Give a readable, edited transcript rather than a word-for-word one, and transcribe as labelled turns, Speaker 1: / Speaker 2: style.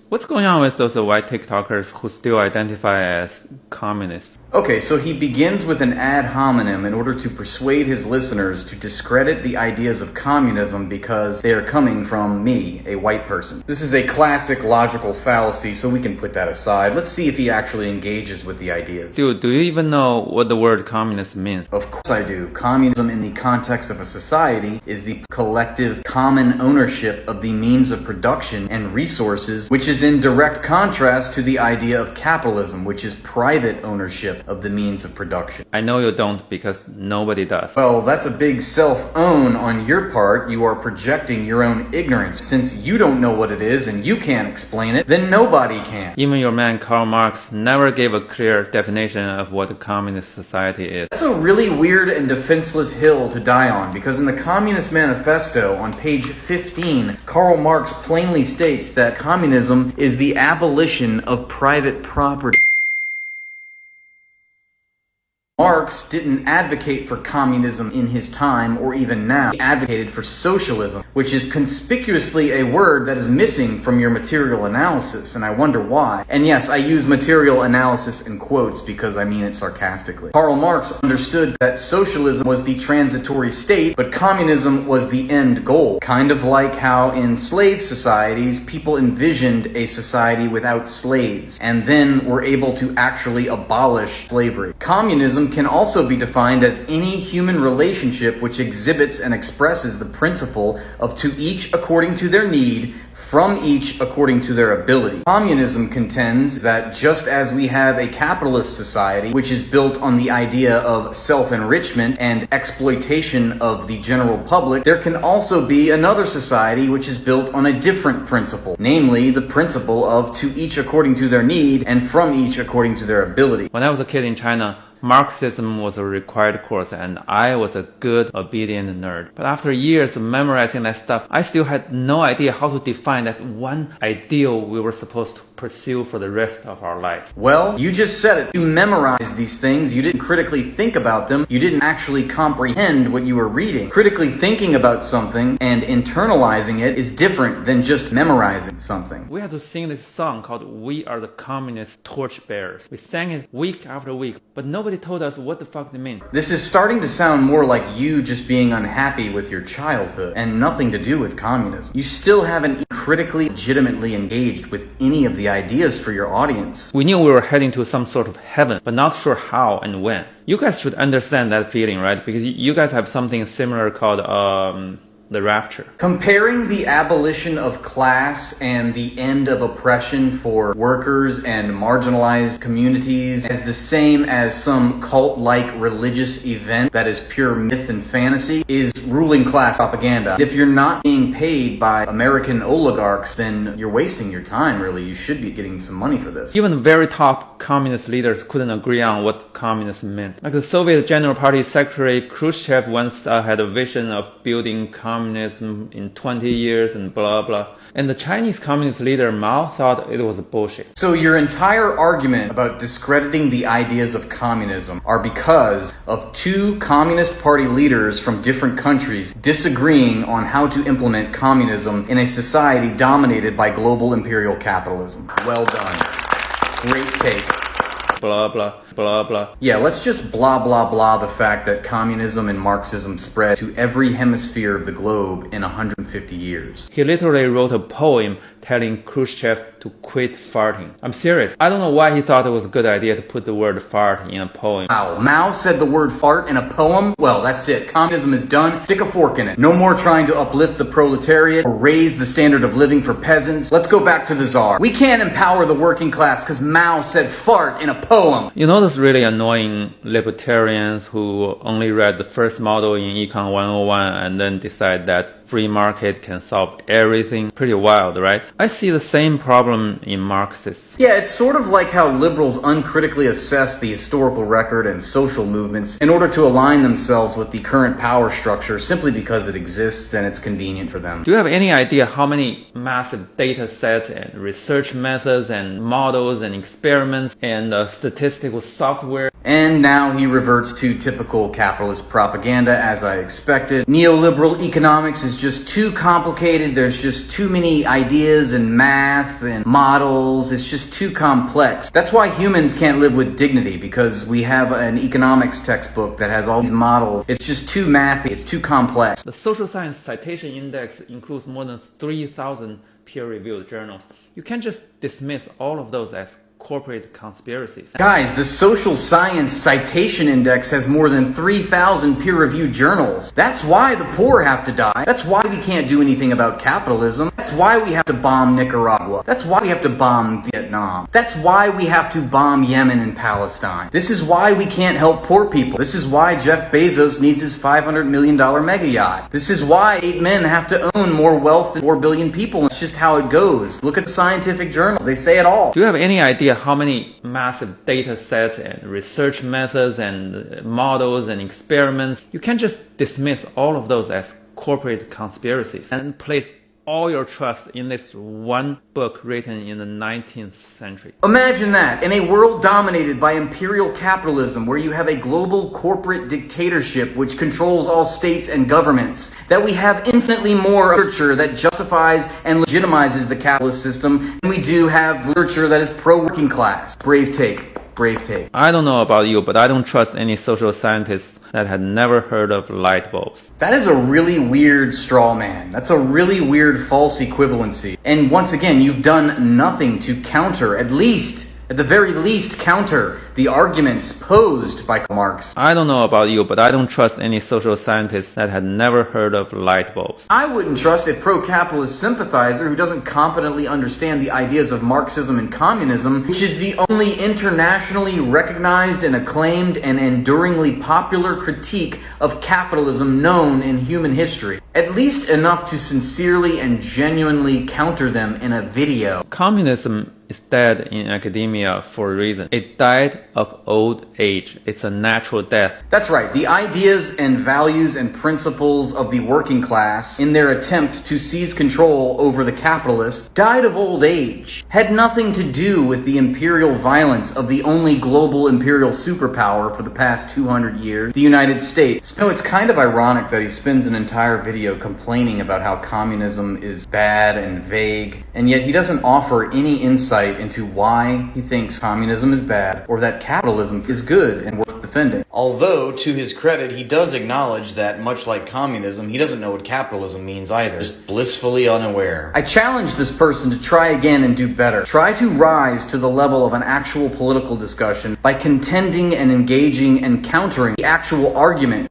Speaker 1: What's going on with those white TikTokers who still identify as communists?
Speaker 2: Okay, so he begins with an ad hominem in order to persuade his listeners to discredit the ideas of communism because they are coming from me, a white person. This is a classic logical fallacy, so we can put that aside. Let's see if he actually engages with the ideas.
Speaker 1: Dude, do you even know what the word communist means?
Speaker 2: Of course I do. Communism in the context of a society is the collective common ownership of the means of production and resources, which is in direct contrast to the idea of capitalism, which is private ownership of the means of production.
Speaker 1: I know you don't because nobody does.
Speaker 2: Well, that's a big self-own on your part. You are projecting your own ignorance. Since you don't know what it is and you can't explain it, then nobody can.
Speaker 1: Even your man Karl Marx never gave a clear definition of what a communist society is.
Speaker 2: That's a really weird and defenseless hill to die on, because in the Communist Manifesto on page 15, Karl Marx plainly states that communism is the abolition of private property. Marx didn't advocate for communism in his time or even now. He advocated for socialism, which is conspicuously a word that is missing from your material analysis, and I wonder why. And yes, I use material analysis in quotes because I mean it sarcastically. Karl Marx understood that socialism was the transitory state, but communism was the end goal. Kind of like how in slave societies, people envisioned a society without slaves, and then were able to actually abolish slavery. Communism can also be defined as any human relationship which exhibits and expresses the principle of to each according to their need, from each according to their ability. Communism contends that just as we have a capitalist society which is built on the idea of self-enrichment and exploitation of the general public, there can also be another society which is built on a different principle, namely the principle of to each according to their need and from each according to their ability.
Speaker 1: When I was a kid in China, Marxism was a required course and I was a good, obedient nerd. But after years of memorizing that stuff, I still had no idea how to define that one ideal we were supposed to pursue for the rest of our lives.
Speaker 2: Well, you just said it. You memorized these things, you didn't critically think about them, you didn't actually comprehend what you were reading. Critically thinking about something and internalizing it is different than just memorizing something.
Speaker 1: We had to sing this song called We Are the Communist Torchbearers. We sang it week after week, but nobody told us what the fuck it meant.
Speaker 2: This is starting to sound more like you just being unhappy with your childhood and nothing to do with communism. You still haven't critically, legitimately engaged with any of the ideas for your audience.
Speaker 1: We knew we were heading to some sort of heaven, but not sure how and when. You guys should understand that feeling, right? Because you guys have something similar called the rapture.
Speaker 2: Comparing the abolition of class and the end of oppression for workers and marginalized communities as the same as some cult-like religious event that is pure myth and fantasy is ruling class propaganda. If you're not being paid by American oligarchs, then you're wasting your time, really. You should be getting some money for this.
Speaker 1: Even the very top communist leaders couldn't agree on what communism meant. Like the Soviet General Party Secretary Khrushchev once had a vision of building communism in 20 years and blah blah. And the Chinese communist leader Mao thought it was bullshit.
Speaker 2: So your entire argument about discrediting the ideas of communism are because of two communist party leaders from different countries disagreeing on how to implement communism in a society dominated by global imperial capitalism. Well done. Great take.
Speaker 1: Blah blah blah blah.
Speaker 2: Yeah, let's just blah blah blah the fact that communism and Marxism spread to every hemisphere of the globe in 150 years.
Speaker 1: He literally wrote a poem telling Khrushchev to quit farting. I'm serious. I don't know why he thought it was a good idea to put the word fart in a poem.
Speaker 2: Wow, Mao said the word fart in a poem? Well, that's it. Communism is done. Stick a fork in it. No more trying to uplift the proletariat or raise the standard of living for peasants. Let's go back to the Tsar. We can't empower the working class because Mao said fart in a poem.
Speaker 1: You know those really annoying libertarians who only read the first model in Econ 101 and then decide that free market can solve everything? Pretty wild, right? I see the same problem in Marxists.
Speaker 2: Yeah, it's sort of like how liberals uncritically assess the historical record and social movements in order to align themselves with the current power structure simply because it exists and it's convenient for them.
Speaker 1: Do you have any idea how many massive data sets and research methods and models and experiments and statistical software
Speaker 2: And now he reverts to typical capitalist propaganda, as I expected. Neoliberal economics is just too complicated. There's just too many ideas and math and models. It's just too complex. That's why humans can't live with dignity, because we have an economics textbook that has all these models. It's just too mathy. It's too complex.
Speaker 1: The social science citation index includes more than 3,000 peer-reviewed journals. You can't just dismiss all of those as corporate conspiracies.
Speaker 2: Guys, the social science citation index has more than 3,000 peer-reviewed journals. That's why the poor have to die. That's why we can't do anything about capitalism. That's why we have to bomb Nicaragua. That's why we have to bomb Vietnam. That's why we have to bomb Yemen and Palestine. This is why we can't help poor people. This is why Jeff Bezos needs his $500 million mega yacht. This is why 8 men have to own more wealth than 4 billion people. It's just how it goes. Look at the scientific journals. They say it all.
Speaker 1: Do you have any idea how many massive data sets and research methods and models and experiments? You can't just dismiss all of those as corporate conspiracies and place all your trust in this one book written in the 19th century.
Speaker 2: Imagine that, in a world dominated by imperial capitalism, where you have a global corporate dictatorship which controls all states and governments, that we have infinitely more literature that justifies and legitimizes the capitalist system than we do have literature that is pro-working class. Brave take. Brave take.
Speaker 1: I don't know about you, but I don't trust any social scientists that had never heard of light bulbs.
Speaker 2: That is a really weird straw man. That's a really weird false equivalency. And once again, you've done nothing to counter, at the very least, counter the arguments posed by Marx.
Speaker 1: I don't know about you, but I don't trust any social scientists that had never heard of light bulbs.
Speaker 2: I wouldn't trust a pro-capitalist sympathizer who doesn't competently understand the ideas of Marxism and communism, which is the only internationally recognized and acclaimed and enduringly popular critique of capitalism known in human history. At least enough to sincerely and genuinely counter them in a video.
Speaker 1: Communism is dead in academia for a reason. It died of old age. It's a natural death.
Speaker 2: That's right. The ideas and values and principles of the working class, in their attempt to seize control over the capitalists, died of old age. Had nothing to do with the imperial violence of the only global imperial superpower for the past 200 years, the United States. So it's kind of ironic that he spends an entire video complaining about how communism is bad and vague, and yet he doesn't offer any insight into why he thinks communism is bad or that capitalism is good and worth defending. Although, to his credit, he does acknowledge that, much like communism, he doesn't know what capitalism means either. Just blissfully unaware. I challenge this person to try again and do better. Try to rise to the level of an actual political discussion by contending and engaging and countering the actual argument.